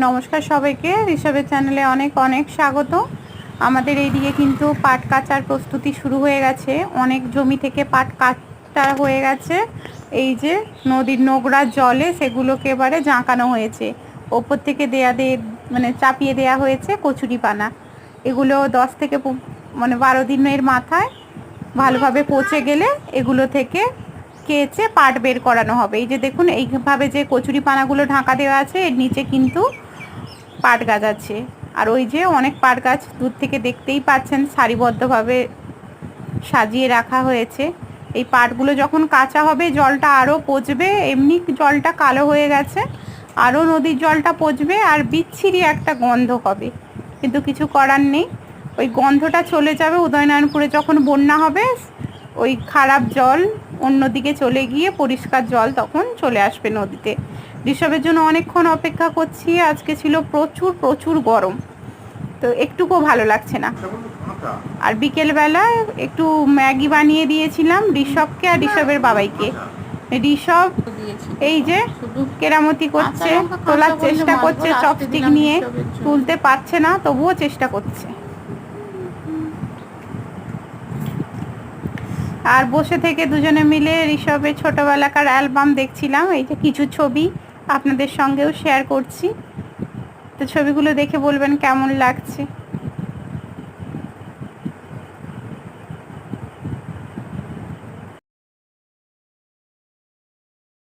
নমস্কার সবাইকে, ঋষভের চ্যানেলে অনেক অনেক স্বাগত। আমাদের এইদিকে কিন্তু পাট কাচার প্রস্তুতি শুরু হয়ে গেছে। অনেক জমি থেকে পাট কাটা হয়ে গেছে। এই যে নদীর নোংরা জলে সেগুলোকে এবারে জাঁকানো হয়েছে। ওপর থেকে মানে চাপিয়ে দেয়া হয়েছে কচুরিপানা। এগুলো 10 থেকে 12 দিনের মাথায় ভালোভাবে পচে গেলে এগুলো থেকে কেচে পাট বের করানো হবে। এই যে দেখুন, এইভাবে যে কচুরিপানাগুলো ঢাকা দেওয়া আছে, এর নিচে কিন্তু পাট গাছ আছে। আর ওই যে অনেক পাট গাছ দূর থেকে দেখতেই পাচ্ছেন সারিবদ্ধভাবে সাজিয়ে রাখা হয়েছে। এই পাটগুলো যখন কাঁচা হবে জলটা আরও পচবে, এমনি জলটা কালো হয়ে গেছে, আরও নদীর জলটা পচবে আর বিচ্ছিরি একটা গন্ধ হবে। কিন্তু কিছু করার নেই, ওই গন্ধটা চলে যাবে। উদয়নারায়ণপুরে যখন বন্যা হবে, ওই খারাপ জল অন্যদিকে চলে গিয়ে পরিষ্কার জল তখন চলে আসবে নদীতে। ঋষভের জন্য অনেকক্ষণ অপেক্ষা করছি। আজকে ছিল প্রচুর প্রচুর গরম, তো একটুকুও ভালো লাগছে না। আর বিকেলবেলায় একটু ম্যাগি বানিয়ে দিয়েছিলাম ঋষভকে আর ঋষভের বাবাইকে। ঋষভ এই যে কেরামতি করছে, তোলার চেষ্টা করছে চপস্টিক নিয়ে, তুলতে পারছে না, তবুও চেষ্টা করছে। আর বসে থেকে দুজনে মিলে ঋষভের ছোটবেলাকার অ্যালবাম দেখছিলাম। এই যে কিছু ছবি আপনাদের সঙ্গেও শেয়ার করছি, তো ছবিগুলো দেখে বলবেন কেমন লাগছে।